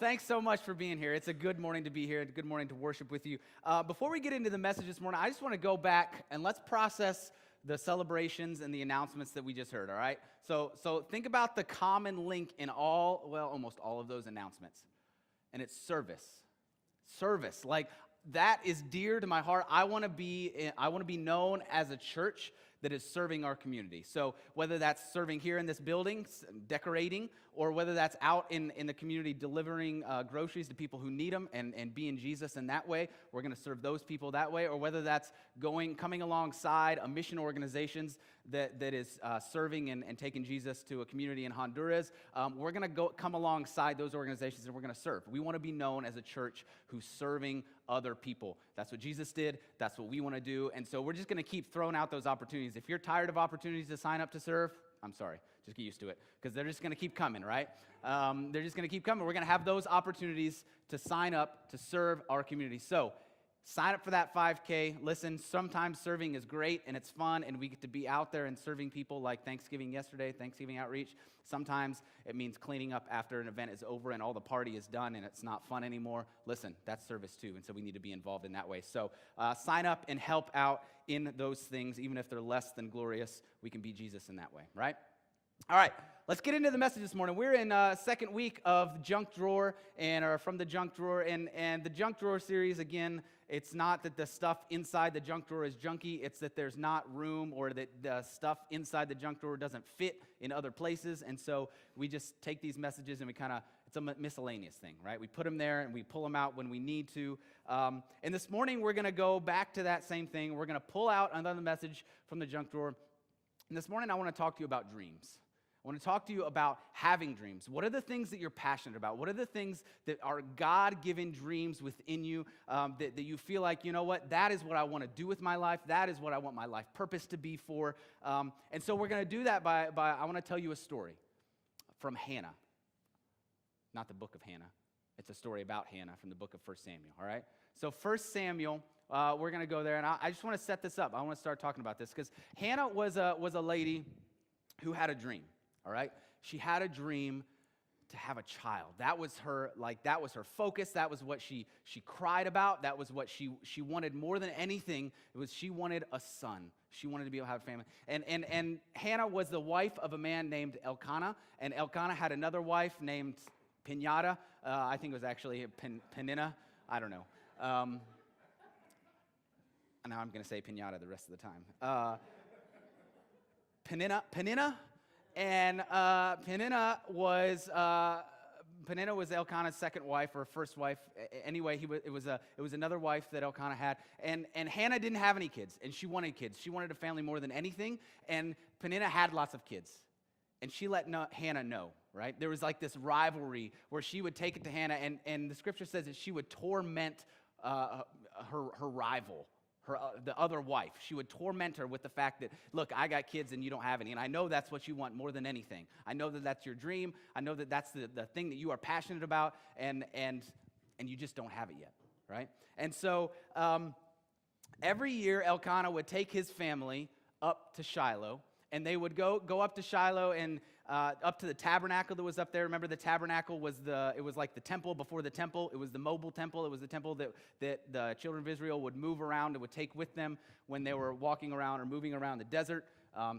thanks so much for being here. It's a good morning to be here. It's a good morning to worship with you. Before we get into the message this morning, I just want to go back and let's process the celebrations and the announcements that we just heard, all right? So think about the common link in almost all of those announcements, and it's service. Service, like that is dear to my heart. I want to be known as a church that is serving our community. So whether that's serving here in this building, decorating, or whether that's out in the community delivering groceries to people who need them and being Jesus in that way, we're going to serve those people that way, or whether that's coming alongside a mission organizations that is serving and taking Jesus to a community in Honduras, we're going to come alongside those organizations and we're going to serve. We want to be known as a church who's serving other people. That's what Jesus did. That's what we want to do. And so we're just going to keep throwing out those opportunities. If you're tired of opportunities to sign up to serve, I'm sorry, just get used to it, because they're just going to keep coming, right? They're just going to keep coming. We're going to have those opportunities to sign up to serve our community. So sign up for that 5K. Listen, sometimes serving is great and it's fun and we get to be out there and serving people, like Thanksgiving yesterday, Thanksgiving outreach. Sometimes it means cleaning up after an event is over and all the party is done and it's not fun anymore. Listen, that's service too, and so we need to be involved in that way. So sign up and help out in those things, even if they're less than glorious. We can be Jesus in that way, right? All right, let's get into the message this morning. We're in second week of Junk Drawer, or from the Junk Drawer, and the Junk Drawer series, again, it's not that the stuff inside the junk drawer is junky, it's that there's not room or that the stuff inside the junk drawer doesn't fit in other places, and so we just take these messages and it's a miscellaneous thing, right? We put them there and we pull them out when we need to, and this morning we're going to go back to that same thing. We're going to pull out another message from the junk drawer, and this morning I want to talk to you about dreams. I want to talk to you about having dreams. What are the things that you're passionate about? What are the things that are God-given dreams within you that you feel like, you know what, that is what I want to do with my life. That is what I want my life purpose to be for. And so we're going to do that by I want to tell you a story from Hannah. Not the book of Hannah. It's a story about Hannah from the book of 1 Samuel, all right? So 1 Samuel, we're going to go there, and I just want to set this up. I want to start talking about this because Hannah was a lady who had a dream. All right? She had a dream to have a child. That was her focus. That was what she cried about. That was what she wanted more than anything. She wanted a son. She wanted to be able to have a family. And Hannah was the wife of a man named Elkanah, and Elkanah had another wife named Pinata. I think it was actually Penina. I don't know. Now I'm going to say Pinata the rest of the time. Penina. And Penina was Elkanah's second wife or first wife. Anyway, it was another wife that Elkanah had. And Hannah didn't have any kids, and she wanted kids. She wanted a family more than anything. And Penina had lots of kids, and she let Hannah know. Right? There was like this rivalry where she would take it to Hannah, and the scripture says that she would torment her rival. The other wife. She would torment her with the fact that, look, I got kids and you don't have any, and I know that's what you want more than anything. I know that that's your dream. I know that that's the thing that you are passionate about, and you just don't have it yet, right? And so every year Elkanah would take his family up to Shiloh, and they would go up to Shiloh and up to the tabernacle that was up there. Remember, the tabernacle was like the temple before the temple. It was the mobile temple. It was the temple that the children of Israel would move around and would take with them when they were walking around or moving around the desert.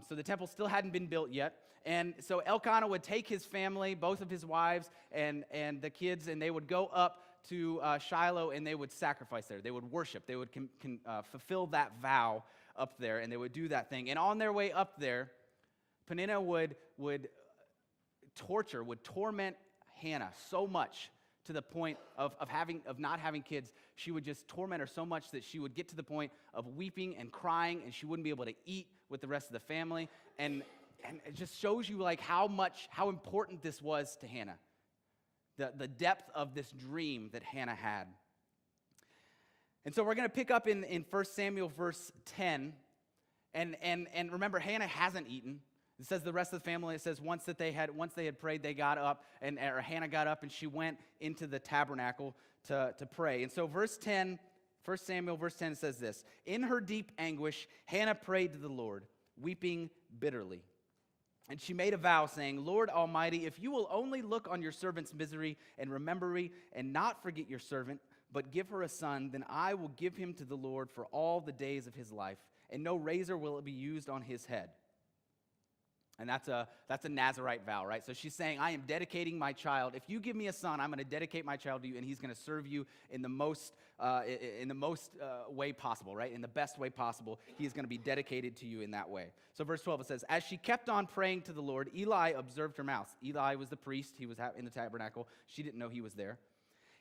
So the temple still hadn't been built yet. And so Elkanah would take his family, both of his wives and the kids, and they would go up to Shiloh and they would sacrifice there. They would worship. They would fulfill that vow up there, and they would do that thing. And on their way up there, Penina would torment Hannah so much to the point of not having kids. She would just torment her so much that she would get to the point of weeping and crying, and she wouldn't be able to eat with the rest of the family. And it just shows you like how important this was to Hannah. The depth of this dream that Hannah had. And so we're going to pick up in 1 Samuel verse 10. And remember, Hannah hasn't eaten. It says the rest of the family, it says once they had prayed, they got up, or Hannah got up and she went into the tabernacle to pray. And so verse 10, 1 Samuel verse 10 says this: In her deep anguish, Hannah prayed to the Lord, weeping bitterly. And she made a vow, saying, Lord Almighty, if you will only look on your servant's misery and remember me, and not forget your servant, but give her a son, then I will give him to the Lord for all the days of his life, and no razor will be used on his head. And that's a Nazirite vow, right? So she's saying, I am dedicating my child. If you give me a son, I'm going to dedicate my child to you, and he's going to serve you in the most way possible, right? In the best way possible. He is going to be dedicated to you in that way. So verse 12, it says, as she kept on praying to the Lord, Eli observed her mouth. Eli was the priest. He was in the tabernacle. She didn't know he was there.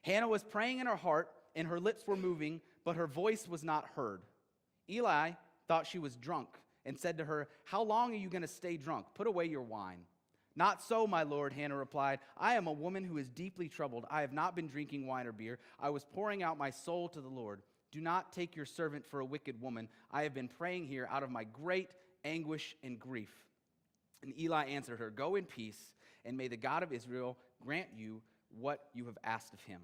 Hannah was praying in her heart, and her lips were moving, but her voice was not heard. Eli thought she was drunk, and said to her, how long are you going to stay drunk? Put away your wine. Not so, my lord, Hannah replied. I am a woman who is deeply troubled. I have not been drinking wine or beer. I was pouring out my soul to the Lord. Do not take your servant for a wicked woman. I have been praying here out of my great anguish and grief. And Eli answered her, go in peace, and may the God of Israel grant you what you have asked of him.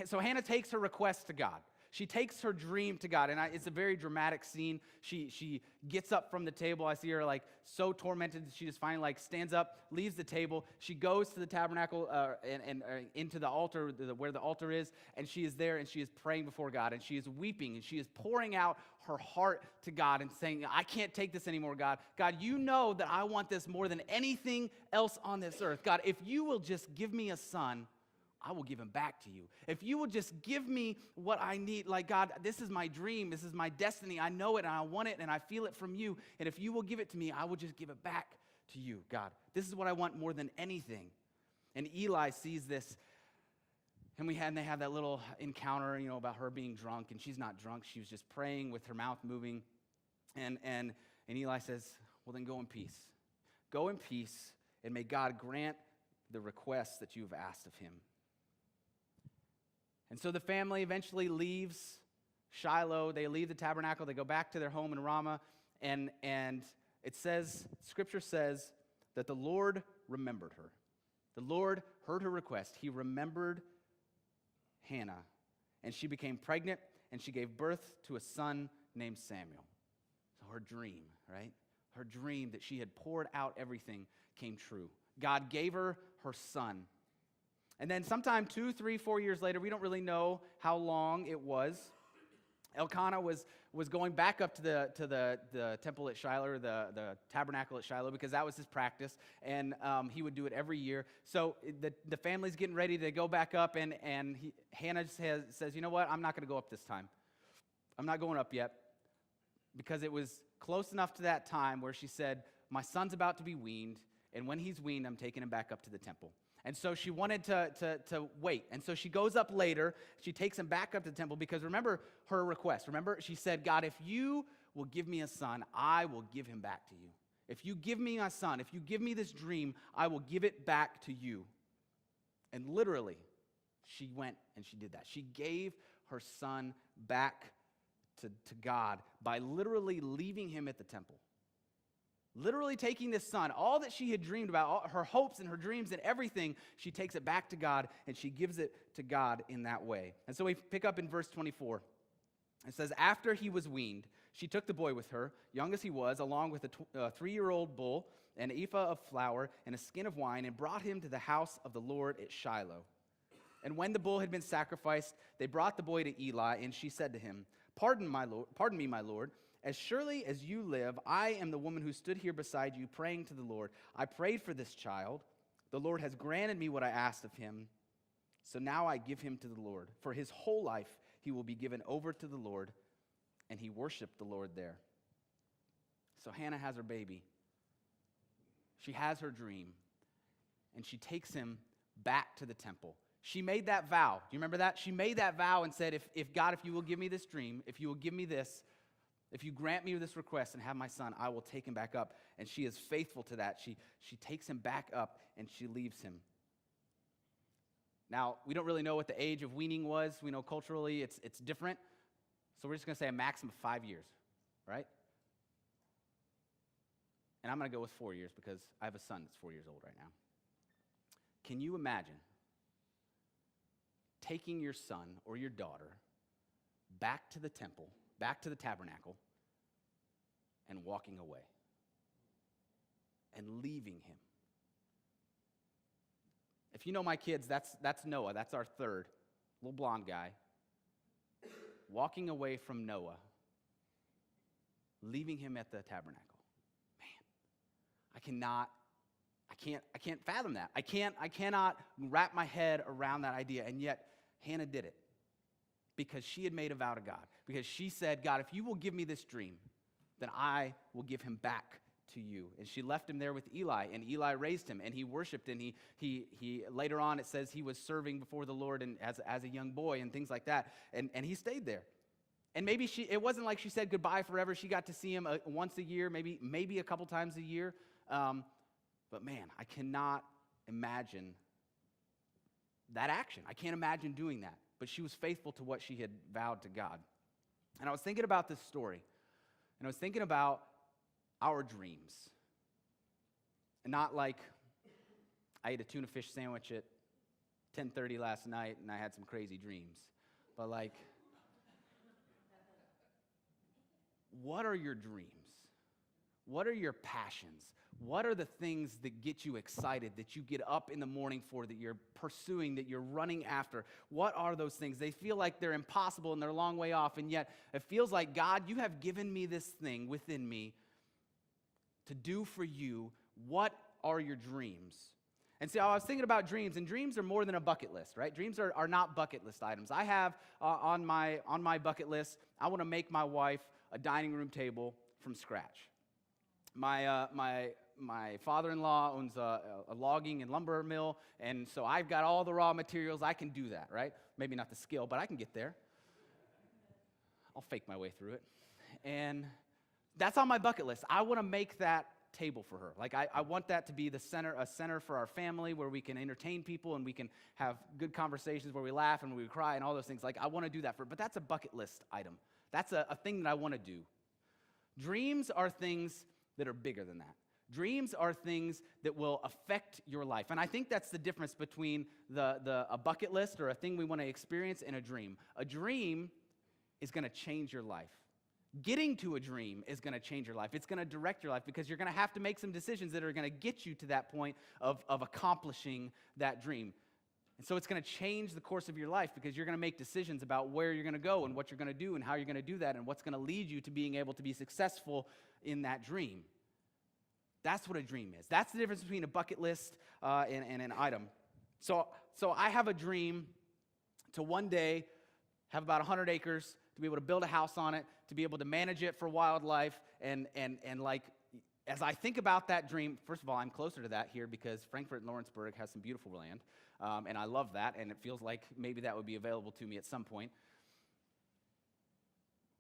So Hannah takes her request to God. She takes her dream to God, and it's a very dramatic scene. She gets up from the table. I see her like so tormented that she just finally like stands up, leaves the table. She goes to the tabernacle and into the altar where the altar is, and she is there and she is praying before God, and she is weeping and she is pouring out her heart to God and saying, I can't take this anymore, God. God, you know that I want this more than anything else on this earth. God, if you will just give me a son, I will give him back to you. If you will just give me what I need, like God, this is my dream, this is my destiny, I know it and I want it and I feel it from you, and if you will give it to me, I will just give it back to you, God. This is what I want more than anything. And Eli sees this, and they have that little encounter, about her being drunk, and she's not drunk, she was just praying with her mouth moving, and Eli says, well then go in peace. Go in peace, and may God grant the request that you have asked of him. And so the family eventually leaves Shiloh. They leave the tabernacle. They go back to their home in Ramah. And it says, Scripture says, that the Lord remembered her. The Lord heard her request. He remembered Hannah. And she became pregnant, and she gave birth to a son named Samuel. So her dream, right? Her dream that she had poured out everything came true. God gave her her son. And then sometime 2, 3, 4 years later, we don't really know how long it was, Elkanah was going back up to the temple at Shiloh, the tabernacle at Shiloh, because that was his practice, and he would do it every year. So the family's getting ready to go back up, and Hannah says, you know what, I'm not going to go up this time. I'm not going up yet, because it was close enough to that time where she said, my son's about to be weaned, and when he's weaned, I'm taking him back up to the temple. And so she wanted to wait. And so she goes up later. She takes him back up to the temple because remember her request. Remember, she said, God, if you will give me a son, I will give him back to you. If you give me a son, if you give me this dream, I will give it back to you. And literally, she went and she did that. She gave her son back to God by literally leaving him at the temple. Literally taking this son, all that she had dreamed about, all her hopes and her dreams and everything, she takes it back to God and she gives it to God in that way. And so we pick up in verse 24. It says, after he was weaned, she took the boy with her, young as he was, along with a 3-year-old bull, an ephah of flour, and a skin of wine, and brought him to the house of the Lord at Shiloh. And when the bull had been sacrificed, they brought the boy to Eli, and she said to him, pardon me, my lord. As surely as you live, I am the woman who stood here beside you praying to the Lord. I prayed for this child. The Lord has granted me what I asked of him. So now I give him to the Lord. For his whole life he will be given over to the Lord. And he worshiped the Lord there. So Hannah has her baby. She has her dream. And she takes him back to the temple. She made that vow. Do you remember that? She made that vow and said, if God, if you will give me this dream, if you will give me this, if you grant me this request and have my son, I will take him back up. And she is faithful to that. She takes him back up and she leaves him. Now, we don't really know what the age of weaning was. We know culturally it's different. So we're just going to say a maximum of 5 years, right? And I'm going to go with 4 years because I have a son that's 4 years old right now. Can you imagine taking your son or your daughter back to the temple, back to the tabernacle, and walking away? and leaving him. If you know my kids, that's Noah. That's our third, little blonde guy. Walking away from Noah, leaving him at the tabernacle. Man, I can't fathom that. I cannot wrap my head around that idea. And yet, Hannah did it because she had made a vow to God. Because she said, God, if you will give me this dream, then I will give him back to you. And she left him there with Eli, and Eli raised him, and he worshiped, and he later on it says he was serving before the Lord and as a young boy and things like that, and he stayed there. And maybe it wasn't like she said goodbye forever. She got to see him once a year, maybe a couple times a year. But man, I cannot imagine that action. I can't imagine doing that. But she was faithful to what she had vowed to God. And I was thinking about this story, and I was thinking about our dreams. And not like I ate a tuna fish sandwich at 10:30 last night and I had some crazy dreams. But like, what are your dreams? What are your passions? What are the things that get you excited, that you get up in the morning for, that you're pursuing, that you're running after? What are those things? They feel like they're impossible and they're a long way off, and yet it feels like, God, you have given me this thing within me to do for you. What are your dreams? And see, I was thinking about dreams, and dreams are more than a bucket list, right? Dreams are not bucket list items. I have on my bucket list, I want to make my wife a dining room table from scratch. My father-in-law owns a logging and lumber mill, and so I've got all the raw materials. I can do that, right? Maybe not the skill, but I can get there. I'll fake my way through it. And that's on my bucket list. I want to make that table for her. Like, I want that to be a center for our family where we can entertain people and we can have good conversations where we laugh and we cry and all those things. Like, I want to do that for her, but that's a bucket list item. That's a thing that I want to do. Dreams are things that are bigger than that. Dreams are things that will affect your life. And I think that's the difference between a bucket list or a thing we want to experience and a dream. A dream is going to change your life. Getting to a dream is going to change your life. It's going to direct your life because you're going to have to make some decisions that are going to get you to that point of accomplishing that dream. And so it's going to change the course of your life because you're going to make decisions about where you're going to go and what you're going to do and how you're going to do that and what's going to lead you to being able to be successful in that dream. That's what a dream is. That's the difference between a bucket list and an item. So I have a dream to one day have about 100 acres, to be able to build a house on it, to be able to manage it for wildlife, and like, as I think about that dream, first of all, I'm closer to that here because Frankfurt and Lawrenceburg has some beautiful land, and I love that, and it feels like maybe that would be available to me at some point.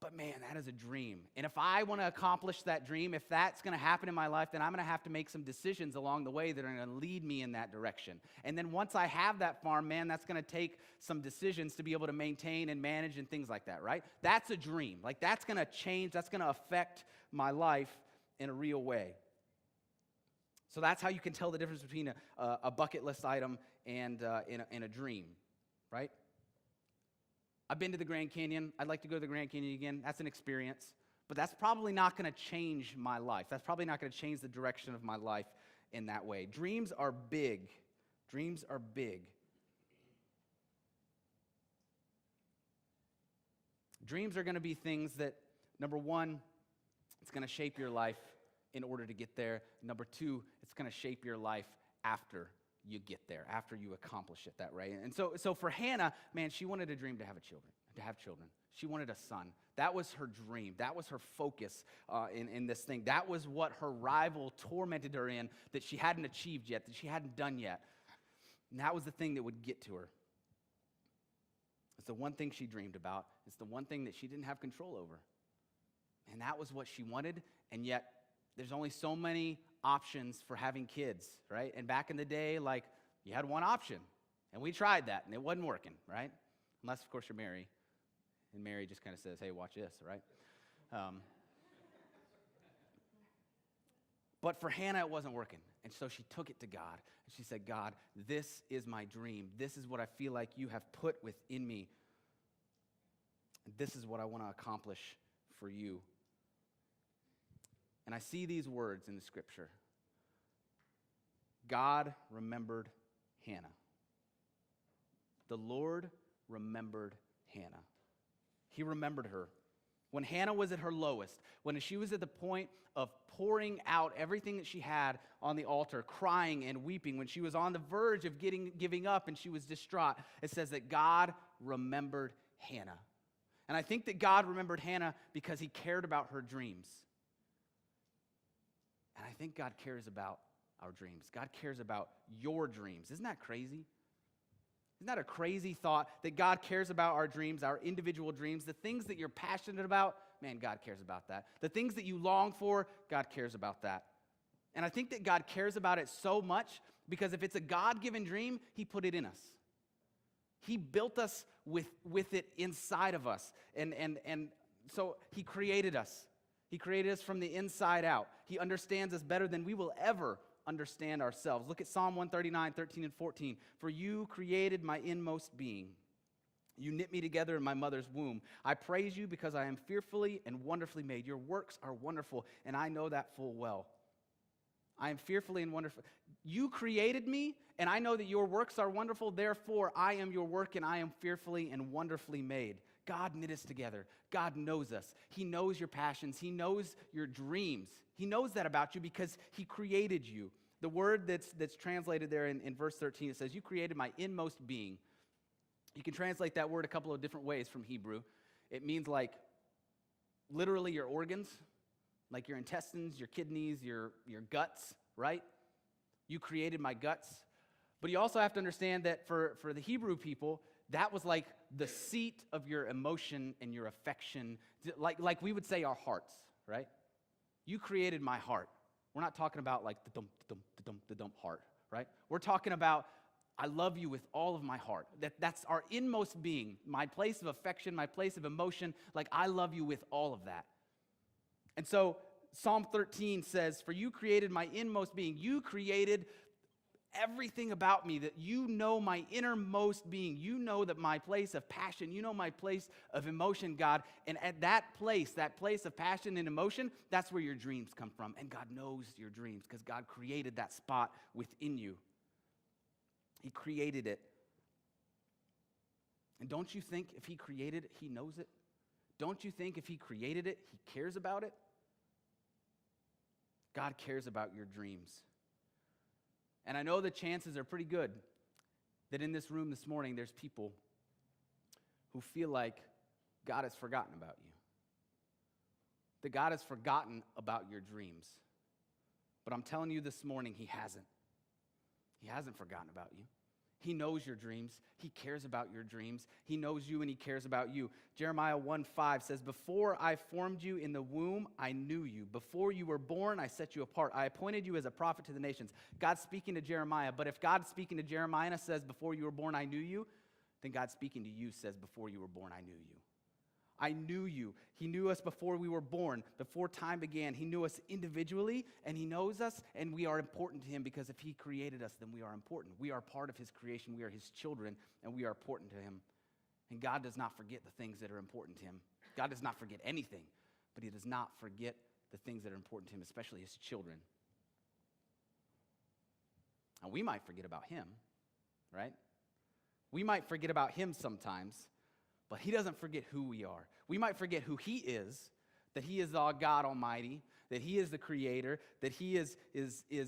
But man, that is a dream. And if I want to accomplish that dream, if that's going to happen in my life, then I'm going to have to make some decisions along the way that are going to lead me in that direction. And then once I have that farm, man, that's going to take some decisions to be able to maintain and manage and things like that, right? That's a dream. Like, that's going to change, that's going to affect my life in a real way. So that's how you can tell the difference between a bucket list item and a dream, right? I've been to the Grand Canyon. I'd like to go to the Grand Canyon again. That's an experience. But that's probably not going to change my life. That's probably not going to change the direction of my life in that way. Dreams are big. Dreams are big. Dreams are going to be things that, number one, it's going to shape your life in order to get there. Number two, it's going to shape your life after you get there, after you accomplish it that way. And so for Hannah, man, she wanted a dream to have children. She wanted a son. That was her dream. That was her focus in this thing. That was what her rival tormented her in, that she hadn't achieved yet, that she hadn't done yet. And that was the thing that would get to her. It's the one thing she dreamed about. It's the one thing that she didn't have control over. And that was what she wanted, and yet there's only so many options for having kids, right? And back in the day, like, you had one option, and we tried that, and it wasn't working, right? Unless, of course, you're Mary, and Mary just kind of says, hey, watch this, right? But for Hannah, it wasn't working, and so she took it to God, and she said, God, this is my dream. This is what I feel like you have put within me. And this is what I want to accomplish for you. And I see these words in the scripture. God remembered Hannah. The Lord remembered Hannah. He remembered her. When Hannah was at her lowest, when she was at the point of pouring out everything that she had on the altar, crying and weeping, when she was on the verge of giving up and she was distraught, it says that God remembered Hannah. And I think that God remembered Hannah because he cared about her dreams. And I think God cares about our dreams. God cares about your dreams. Isn't that crazy? Isn't that a crazy thought that God cares about our dreams, our individual dreams, the things that you're passionate about? Man, God cares about that. The things that you long for, God cares about that. And I think that God cares about it so much because if it's a God-given dream, he put it in us. He built us with it inside of us. And so he created us. He created us from the inside out. He understands us better than we will ever understand ourselves. Look at Psalm 139, 13 and 14. For you created my inmost being. You knit me together in my mother's womb. I praise you because I am fearfully and wonderfully made. Your works are wonderful, and I know that full well. I am fearfully and wonderful. You created me, and I know that your works are wonderful. Therefore, I am your work, and I am fearfully and wonderfully made. God knit us together. God knows us. He knows your passions. He knows your dreams. He knows that about you because he created you. The word that's translated there in verse 13, it says, you created my inmost being. You can translate that word a couple of different ways from Hebrew. It means like literally your organs, like your intestines, your kidneys, your guts, right? You created my guts. But you also have to understand that for the Hebrew people, that was like the seat of your emotion and your affection, like we would say our hearts, right? You created my heart. We're not talking about like the dump heart, right? We're talking about I love you with all of my heart. That's our inmost being, my place of affection, my place of emotion. Like I love you with all of that. And so Psalm 13 says, for you created my inmost being. You created everything about me, that you know my innermost being. You know that my place of passion, you know my place of emotion, God. And at that place of passion and emotion, that's where your dreams come from. And God knows your dreams because God created that spot within you. He created it. And don't you think if he created it, he knows it? Don't you think if he created it, he cares about it? God cares about your dreams. And I know the chances are pretty good that in this room this morning, there's people who feel like God has forgotten about you. That God has forgotten about your dreams. But I'm telling you this morning, he hasn't. He hasn't forgotten about you. He knows your dreams. He cares about your dreams. He knows you and he cares about you. Jeremiah 1:5 says, before I formed you in the womb, I knew you. Before you were born, I set you apart. I appointed you as a prophet to the nations. God's speaking to Jeremiah. But if God's speaking to Jeremiah and says, before you were born, I knew you, then God speaking to you says, before you were born, I knew you. I knew you. He knew us before we were born, before time began. He knew us individually, and he knows us, and we are important to him because if he created us, then we are important. We are part of his creation. We are his children, and we are important to him. And God does not forget the things that are important to him. God does not forget anything, but he does not forget the things that are important to him, especially his children. And we might forget about him, right? We might forget about him sometimes, but he doesn't forget who we are. We might forget who he is, that he is our God Almighty, that he is the creator, that he is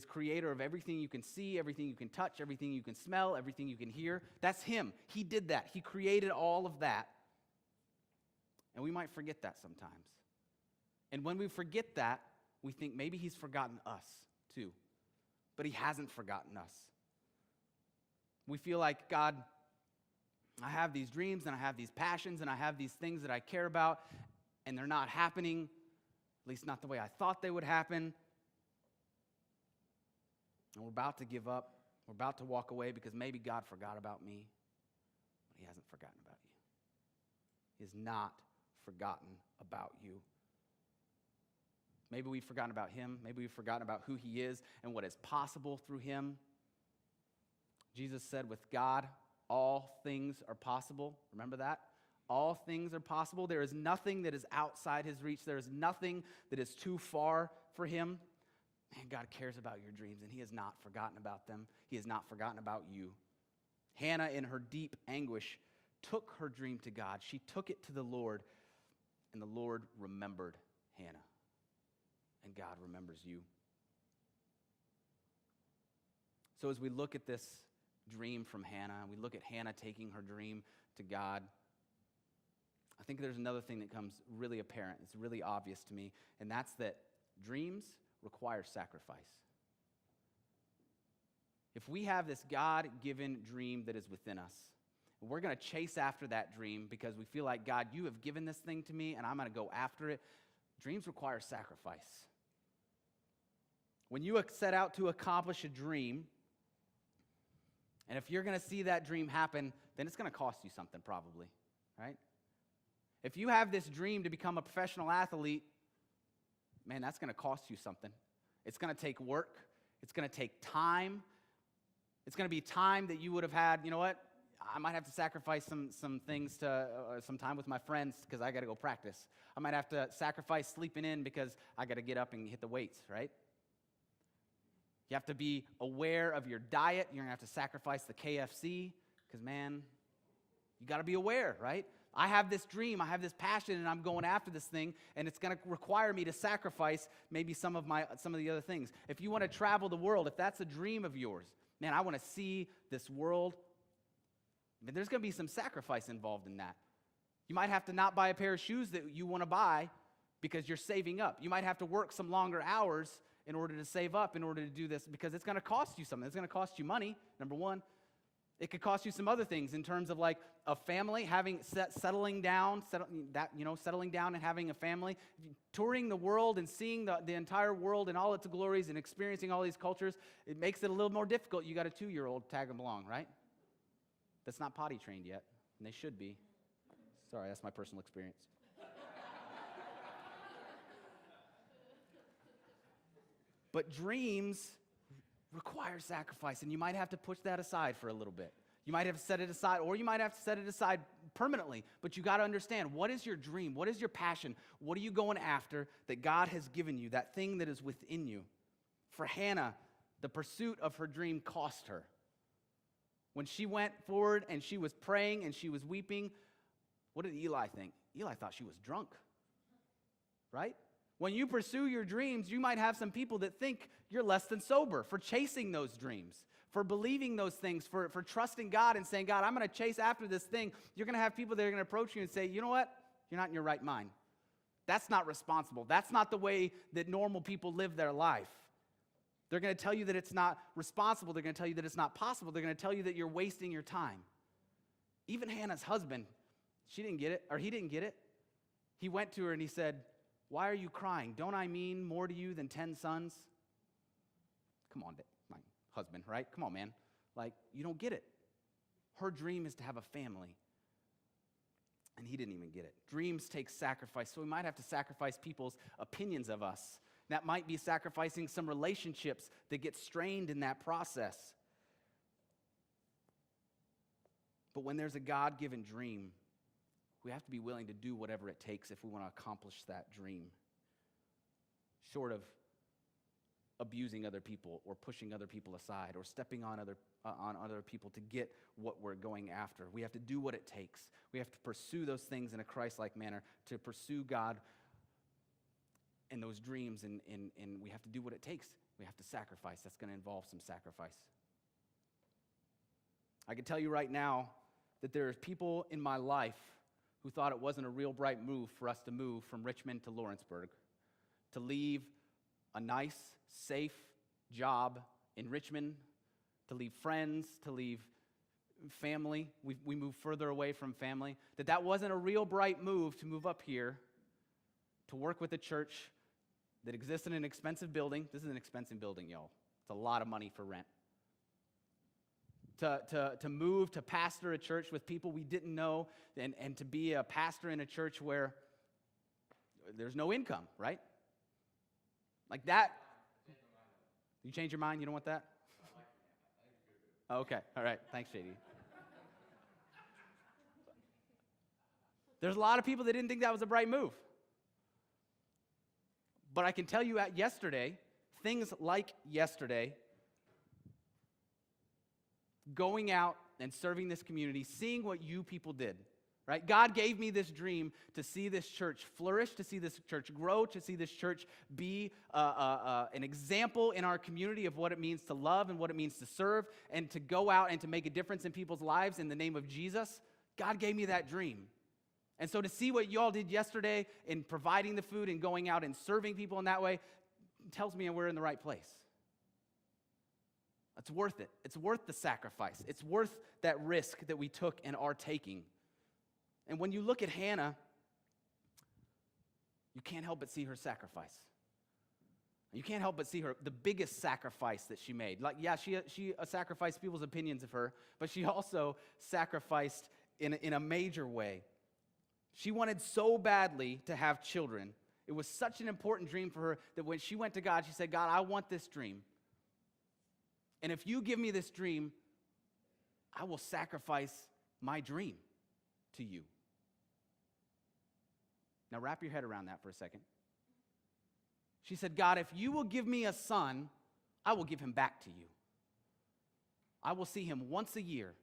creator of everything you can see, everything you can touch, everything you can smell, everything you can hear. That's him. He did that. He created all of that. And we might forget that sometimes. And when we forget that, we think maybe he's forgotten us too. But he hasn't forgotten us. We feel like, God, I have these dreams and I have these passions and I have these things that I care about and they're not happening, at least not the way I thought they would happen. And we're about to give up. We're about to walk away because maybe God forgot about me, but he hasn't forgotten about you. He has not forgotten about you. Maybe we've forgotten about him. Maybe we've forgotten about who he is and what is possible through him. Jesus said, with God, all things are possible. Remember that? All things are possible. There is nothing that is outside his reach. There is nothing that is too far for him. Man, God cares about your dreams, and he has not forgotten about them. He has not forgotten about you. Hannah, in her deep anguish, took her dream to God. She took it to the Lord, and the Lord remembered Hannah. And God remembers you. So as we look at this dream from Hannah, we look at Hannah taking her dream to God, I think there's another thing that comes really apparent. It's really obvious to me, and that's that dreams require sacrifice. If we have this God-given dream that is within us, we're going to chase after that dream because we feel like, God, you have given this thing to me, and I'm going to go after it. Dreams require sacrifice. When you set out to accomplish a dream, and if you're going to see that dream happen, then it's going to cost you something probably, right? If you have this dream to become a professional athlete, man, that's going to cost you something. It's going to take work. It's going to take time. It's going to be time that you would have had, you know what? I might have to sacrifice some things to some time with my friends because I got to go practice. I might have to sacrifice sleeping in because I got to get up and hit the weights, right? You have to be aware of your diet. You're going to have to sacrifice the KFC because, man, you got to be aware, right? I have this dream, I have this passion, and I'm going after this thing, and it's going to require me to sacrifice maybe some of the other things. If you want to travel the world, if that's a dream of yours, man, I want to see this world, but there's going to be some sacrifice involved in that. You might have to not buy a pair of shoes that you want to buy because you're saving up. You might have to work some longer hours in order to save up, in order to do this, because it's going to cost you something. It's going to cost you money, number one. It could cost you some other things in terms of like a family, settling down and having a family, touring the world and seeing the entire world and all its glories and experiencing all these cultures. It makes it a little more difficult. You got a 2-year-old tag them along, right? That's not potty trained yet, and they should be. Sorry, that's my personal experience. But dreams require sacrifice, and you might have to push that aside for a little bit. You might have to set it aside, or you might have to set it aside permanently, but you got to understand, what is your dream? What is your passion? What are you going after that God has given you, that thing that is within you? For Hannah, the pursuit of her dream cost her. When she went forward and she was praying and she was weeping, what did Eli think? Eli thought she was drunk, right? When you pursue your dreams, you might have some people that think you're less than sober for chasing those dreams, for believing those things, for trusting God and saying, God, I'm going to chase after this thing. You're going to have people that are going to approach you and say, you know what? You're not in your right mind. That's not responsible. That's not the way that normal people live their life. They're going to tell you that it's not responsible. They're going to tell you that it's not possible. They're going to tell you that you're wasting your time. Even Hannah's husband, he didn't get it. He went to her and he said, why are you crying? Don't I mean more to you than 10 sons? Come on, my husband, right? Come on, man. Like, you don't get it. Her dream is to have a family. And he didn't even get it. Dreams take sacrifice, so we might have to sacrifice people's opinions of us. That might be sacrificing some relationships that get strained in that process. But when there's a God-given dream, we have to be willing to do whatever it takes if we want to accomplish that dream. Short of abusing other people or pushing other people aside or stepping on other people to get what we're going after. We have to do what it takes. We have to pursue those things in a Christ-like manner, to pursue God and those dreams, and we have to do what it takes. We have to sacrifice. That's going to involve some sacrifice. I can tell you right now that there are people in my life who thought it wasn't a real bright move for us to move from Richmond to Lawrenceburg, to leave a nice, safe job in Richmond, to leave friends, to leave family. We moved further away from family. That wasn't a real bright move to move up here to work with a church that exists in an expensive building. This is an expensive building, y'all. It's a lot of money for rent. To move to pastor a church with people we didn't know, and to be a pastor in a church where there's no income, right? Like that. You change your mind? You don't want that? Oh, okay. All right. Thanks, JD. There's a lot of people that didn't think that was a bright move. But I can tell you yesterday, things like yesterday, going out and serving this community, seeing what you people did, right? God gave me this dream to see this church flourish, to see this church grow, to see this church be an example in our community of what it means to love and what it means to serve and to go out and to make a difference in people's lives in the name of Jesus. God gave me that dream. And so to see what y'all did yesterday in providing the food and going out and serving people in that way tells me we're in the right place. It's worth it. It's worth the sacrifice. It's worth that risk that we took and are taking. And when you look at Hannah, you can't help but see her sacrifice. You can't help but see the biggest sacrifice that she made. Like, yeah, she sacrificed people's opinions of her, but she also sacrificed in a major way. She wanted so badly to have children. It was such an important dream for her that when she went to God, she said, God, I want this dream. And if you give me this dream, I will sacrifice my dream to you. Now wrap your head around that for a second. She said, God, if you will give me a son, I will give him back to you. I will see him once a year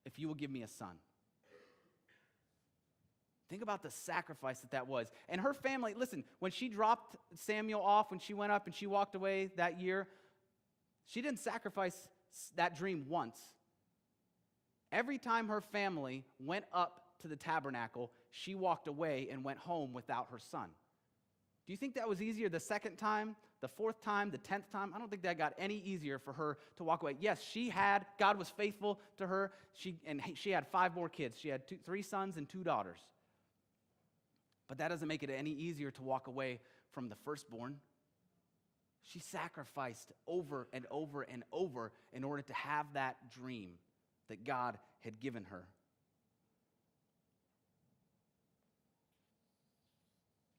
if you will give me a son. Think about the sacrifice that was. And her family, listen, when she dropped Samuel off, when she went up and she walked away that year, she didn't sacrifice that dream once. Every time her family went up to the tabernacle, she walked away and went home without her son. Do you think that was easier the second time, the fourth time, the 10th time? I don't think that got any easier for her to walk away. Yes, God was faithful to her, and she had 5 more kids. She had 3 sons and 2 daughters. But that doesn't make it any easier to walk away from the firstborn. She sacrificed over and over and over in order to have that dream that God had given her.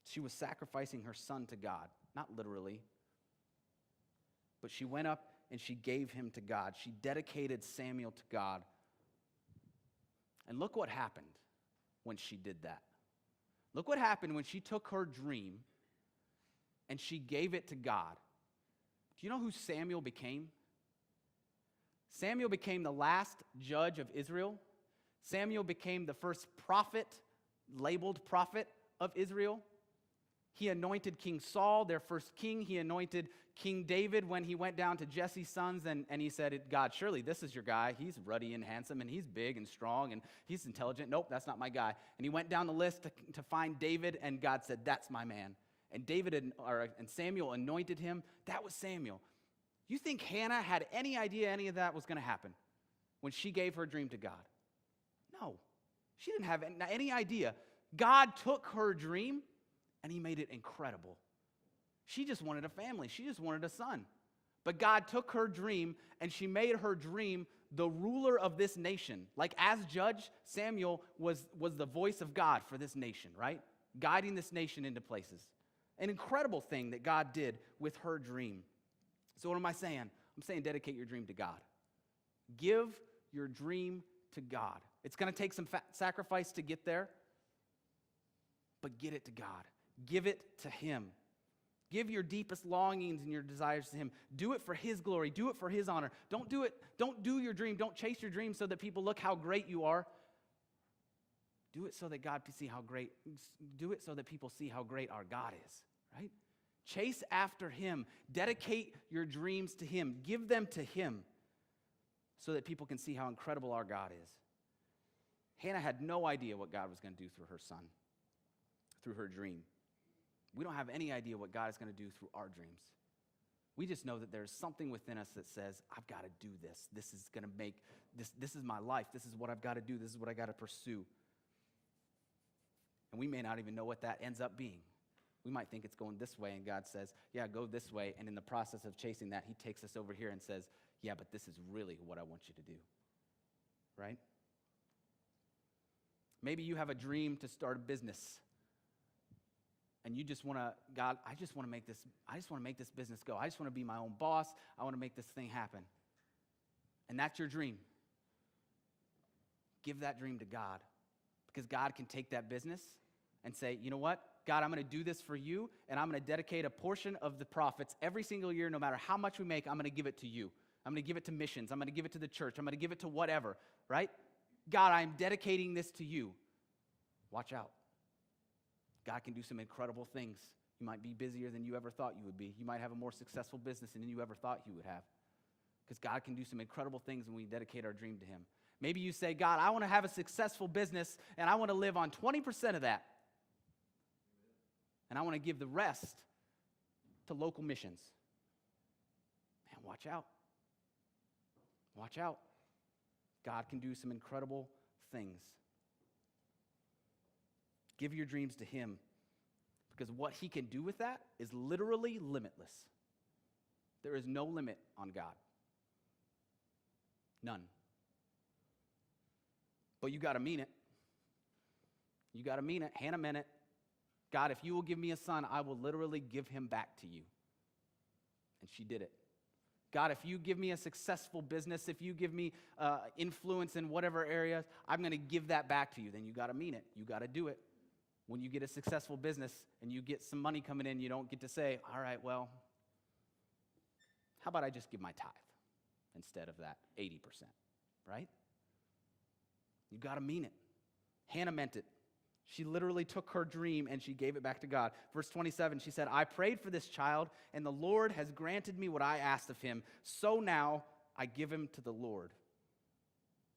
She was sacrificing her son to God, not literally, but she went up and she gave him to God. She dedicated Samuel to God. And look what happened when she did that. Look what happened when she took her dream and she gave it to God. Do you know who Samuel became? Samuel became the last judge of Israel. Samuel became the first prophet, labeled prophet of Israel. He anointed King Saul, their first king. He anointed King David when he went down to Jesse's sons and he said, God, surely this is your guy. He's ruddy and handsome and he's big and strong and he's intelligent. Nope, that's not my guy. And he went down the list to find David and God said, that's my man. And and Samuel anointed him. That was Samuel. You think Hannah had any idea any of that was going to happen when she gave her dream to God? No, she didn't have any idea. God took her dream and he made it incredible. She just wanted a family. She just wanted a son. But God took her dream and she made her dream the ruler of this nation. Like as judge, Samuel was the voice of God for this nation, right? Guiding this nation into places. An incredible thing that God did with her dream. So what am I saying? I'm saying dedicate your dream to God. Give your dream to God. It's going to take some sacrifice to get there, but get it to God. Give it to him. Give your deepest longings and your desires to him. Do it for his glory. Do it for his honor. Don't do your dream. Don't chase your dream so that people look how great you are. Do it so that God can see how great, do it so that people see how great our God is, right? Chase after him. Dedicate your dreams to him. Give them to him so that people can see how incredible our God is. Hannah had no idea what God was going to do through her son, through her dream. We don't have any idea what God is going to do through our dreams. We just know that there's something within us that says, I've got to do this. This is going to make, this is my life. This is what I've got to do. This is what I got to pursue. And we may not even know what that ends up being. We might think it's going this way, and God says, yeah, go this way. And in the process of chasing that, he takes us over here and says, yeah, but this is really what I want you to do, right? Maybe you have a dream to start a business, and you just want to, God, I just want to make this business go. I just want to be my own boss. I want to make this thing happen. And that's your dream. Give that dream to God, because God can take that business and say, you know what? God, I'm going to do this for you, and I'm going to dedicate a portion of the profits every single year, no matter how much we make, I'm going to give it to you. I'm going to give it to missions. I'm going to give it to the church. I'm going to give it to whatever, right? God, I'm dedicating this to you. Watch out. God can do some incredible things. You might be busier than you ever thought you would be. You might have a more successful business than you ever thought you would have. Because God can do some incredible things when we dedicate our dream to him. Maybe you say, God, I want to have a successful business, and I want to live on 20% of that. And I want to give the rest to local missions. Man, watch out. Watch out. God can do some incredible things. Give your dreams to him, because what he can do with that is literally limitless. There is no limit on God. None. But you got to mean it. You got to mean it. Hannah meant it. God, if you will give me a son, I will literally give him back to you. And she did it. God, if you give me a successful business, if you give me influence in whatever area, I'm going to give that back to you. Then you got to mean it. You got to do it. When you get a successful business and you get some money coming in, you don't get to say, all right, well, how about I just give my tithe instead of that 80%, right? You got to mean it. Hannah meant it. She literally took her dream and she gave it back to God. Verse 27, she said, I prayed for this child, and the Lord has granted me what I asked of him. So now I give him to the Lord.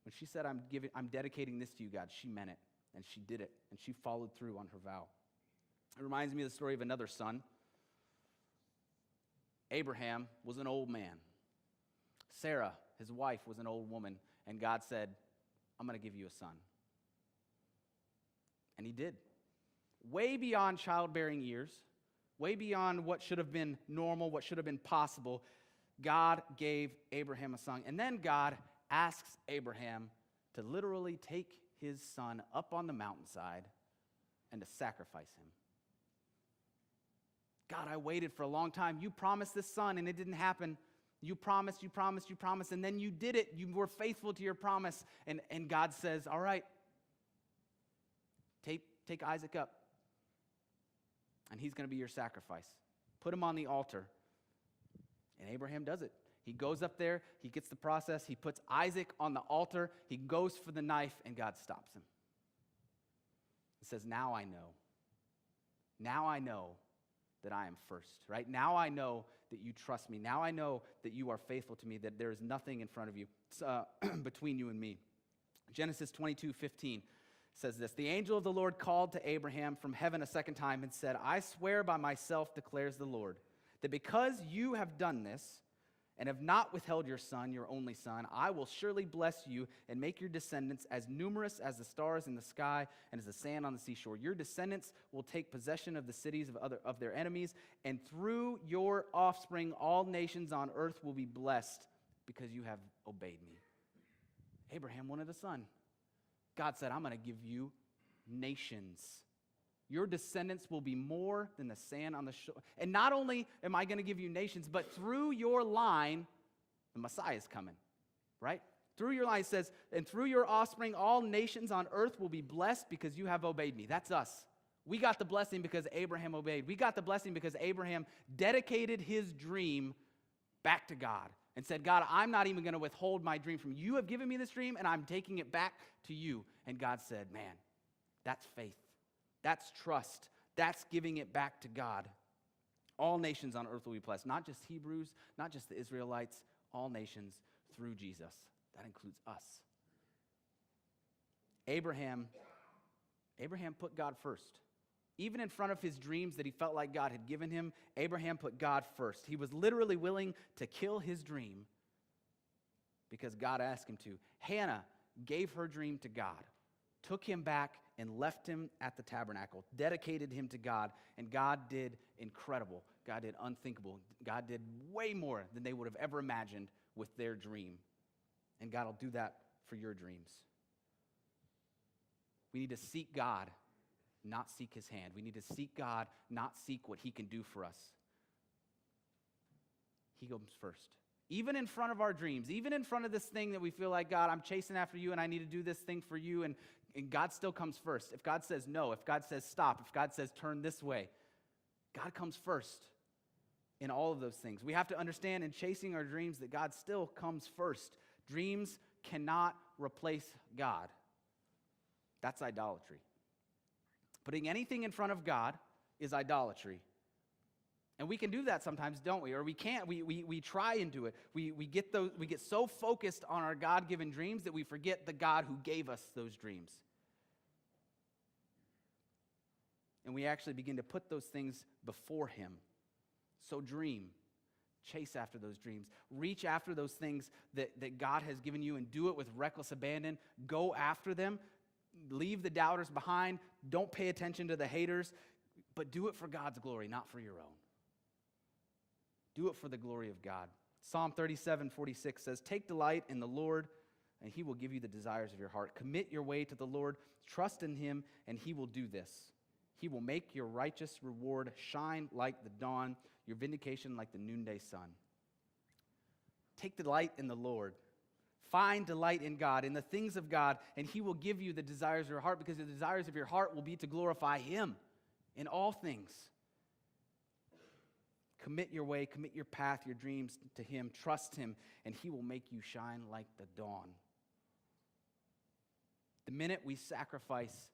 When she said, I'm dedicating this to you, God, she meant it. And she did it. And she followed through on her vow. It reminds me of the story of another son. Abraham was an old man. Sarah, his wife, was an old woman. And God said, I'm going to give you a son. And he did. Way beyond childbearing years, way beyond what should have been normal, what should have been possible, God gave Abraham a son. And then God asks Abraham to literally take his son up on the mountainside and to sacrifice him. God, I waited for a long time. You promised this son and it didn't happen. You promised, and then you did it. You were faithful to your promise. And God says, all right, take Isaac up, and he's going to be your sacrifice. Put him on the altar. And Abraham does it. He goes up there, he gets the process, he puts Isaac on the altar, he goes for the knife, and God stops him. He says, now I know. Now I know that I am first, right? Now I know that you trust me. Now I know that you are faithful to me, that there is nothing in front of you, between you and me. Genesis 22:15 says this, the angel of the Lord called to Abraham from heaven a second time and said, I swear by myself, declares the Lord, that because you have done this and have not withheld your son, your only son, I will surely bless you and make your descendants as numerous as the stars in the sky and as the sand on the seashore. Your descendants will take possession of the cities of their enemies, and through your offspring all nations on earth will be blessed because you have obeyed me. Abraham wanted a son. God said, I'm going to give you nations. Your descendants will be more than the sand on the shore. And not only am I going to give you nations, but through your line, the Messiah is coming, right? Through your line, it says, and through your offspring, all nations on earth will be blessed because you have obeyed me. That's us. We got the blessing because Abraham obeyed. We got the blessing because Abraham dedicated his dream back to God and said, God, I'm not even going to withhold my dream from you. You have given me this dream, and I'm taking it back to you. And God said, man, that's faith. That's trust. That's giving it back to God. All nations on earth will be blessed. Not just Hebrews, not just the Israelites, all nations through Jesus. That includes us. Abraham put God first. Even in front of his dreams that he felt like God had given him, Abraham put God first. He was literally willing to kill his dream because God asked him to. Hannah gave her dream to God, took him back and left him at the tabernacle, dedicated him to God, and God did incredible. God did unthinkable. God did way more than they would have ever imagined with their dream. And God will do that for your dreams. We need to seek God, not seek his hand. We need to seek God, not seek what he can do for us. He comes first. Even in front of our dreams, even in front of this thing that we feel like, God, I'm chasing after you and I need to do this thing for you. And And God still comes first. If God says no, if God says stop, if God says turn this way, God comes first in all of those things. We have to understand in chasing our dreams that God still comes first. Dreams cannot replace God. That's idolatry. Putting anything in front of God is idolatry. And we can do that sometimes, don't we? Or we can't. We try and do it. We get so focused on our God-given dreams that we forget the God who gave us those dreams. And we actually begin to put those things before him. So dream. Chase after those dreams. Reach after those things that God has given you and do it with reckless abandon. Go after them. Leave the doubters behind. Don't pay attention to the haters. But do it for God's glory, not for your own. Do it for the glory of God. Psalm 37:46 says, "Take delight in the Lord, and he will give you the desires of your heart. Commit your way to the Lord. Trust in him, and he will do this. He will make your righteous reward shine like the dawn, your vindication like the noonday sun." Take delight in the Lord. Find delight in God, in the things of God, and he will give you the desires of your heart, because the desires of your heart will be to glorify him in all things. Commit your way, commit your path, your dreams to him. Trust him, and he will make you shine like the dawn. The minute we sacrifice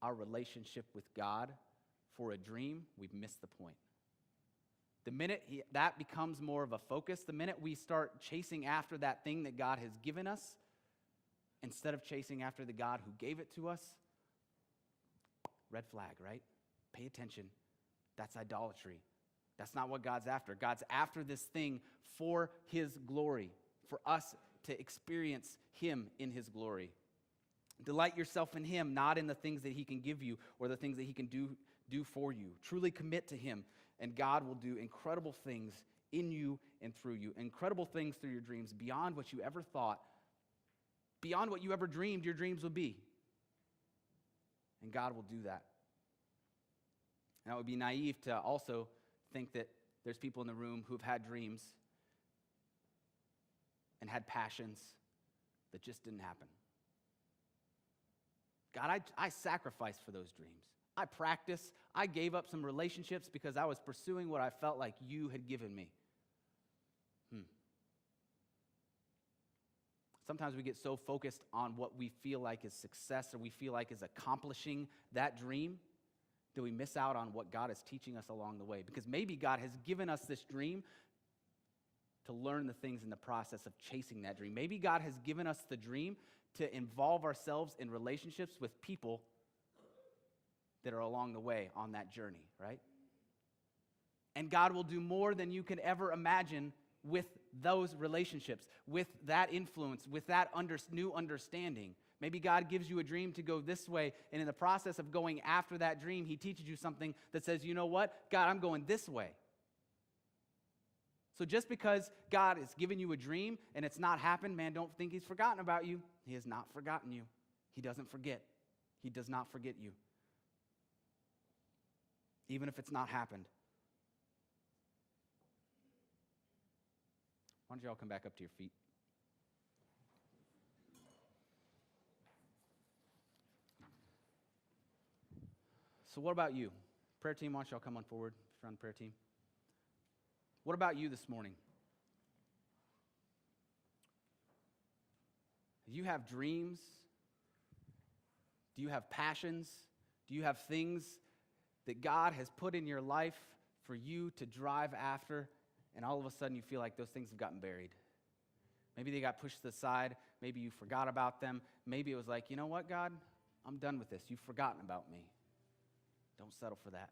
our relationship with God for a dream, we've missed the point. The minute that becomes more of a focus, the minute we start chasing after that thing that God has given us, instead of chasing after the God who gave it to us, red flag, right? Pay attention. That's idolatry. That's not what God's after. God's after this thing for his glory, for us to experience him in his glory. Delight yourself in him, not in the things that he can give you or the things that he can do for you. Truly commit to him, and God will do incredible things in you and through you. Incredible things through your dreams beyond what you ever thought, beyond what you ever dreamed your dreams would be. And God will do that. Now, it would be naive to also think that there's people in the room who've had dreams and had passions that just didn't happen. God, I sacrificed for those dreams. I practiced. I gave up some relationships because I was pursuing what I felt like you had given me. Sometimes we get so focused on what we feel like is success or we feel like is accomplishing that dream that we miss out on what God is teaching us along the way. Because maybe God has given us this dream to learn the things in the process of chasing that dream. Maybe God has given us the dream to involve ourselves in relationships with people that are along the way on that journey, right? And God will do more than you can ever imagine with those relationships, with that influence, with that new understanding. Maybe God gives you a dream to go this way, and in the process of going after that dream, he teaches you something that says, you know what? God, I'm going this way. So just because God has given you a dream and it's not happened, man, don't think he's forgotten about you. He has not forgotten you. He doesn't forget. He does not forget you. Even if it's not happened. Why don't you all come back up to your feet? So what about you? Prayer team, why don't y'all come on forward if you're on the prayer team? What about you this morning? Do you have dreams? Do you have passions? Do you have things that God has put in your life for you to drive after, and all of a sudden you feel like those things have gotten buried? Maybe they got pushed to the side. Maybe you forgot about them. Maybe it was like, you know what, God? I'm done with this. You've forgotten about me. Don't settle for that.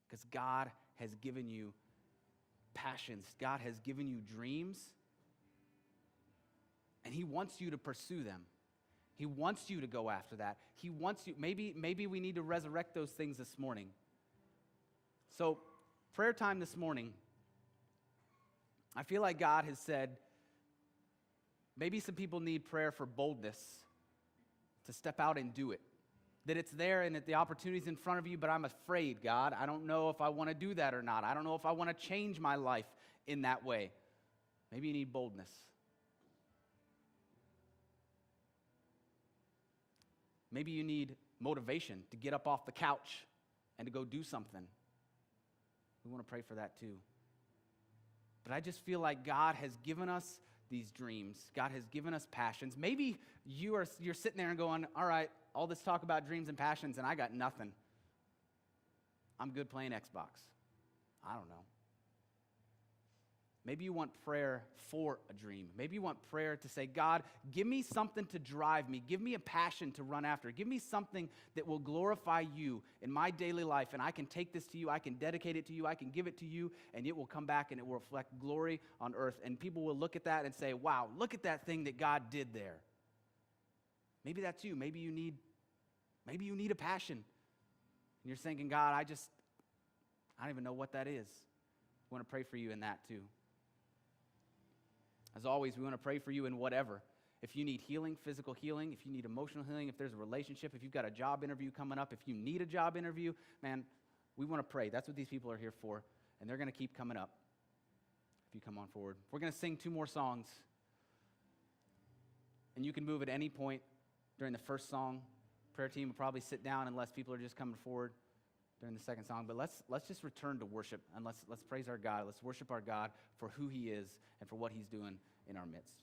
Because God has given you passions. God has given you dreams. And he wants you to pursue them. He wants you to go after that. He wants you. Maybe we need to resurrect those things this morning. So, prayer time this morning, I feel like God has said, maybe some people need prayer for boldness to step out and do it. That it's there and that the opportunity's in front of you, but I'm afraid, God. I don't know if I want to do that or not. I don't know if I want to change my life in that way. Maybe you need boldness. Maybe you need motivation to get up off the couch and to go do something. We want to pray for that too. But I just feel like God has given us these dreams. God has given us passions. Maybe you're sitting there and going, all right, all this talk about dreams and passions, and I got nothing. I'm good playing Xbox. I don't know. Maybe you want prayer for a dream. Maybe you want prayer to say, God, give me something to drive me. Give me a passion to run after. Give me something that will glorify you in my daily life, and I can take this to you. I can dedicate it to you. I can give it to you, and it will come back, and it will reflect glory on earth. And people will look at that and say, wow, look at that thing that God did there. Maybe that's you. Maybe you need a passion. And you're thinking, God, I don't even know what that is. I want to pray for you in that too. As always, we want to pray for you in whatever. If you need healing, physical healing, if you need emotional healing, if there's a relationship, if you've got a job interview coming up, if you need a job interview, man, we want to pray. That's what these people are here for, and they're going to keep coming up if you come on forward. We're going to sing 2 more songs, and you can move at any point during the first song. Prayer team will probably sit down unless people are just coming forward during the second song, but let's just return to worship, and let's praise our God. Let's worship our God for who he is and for what he's doing in our midst.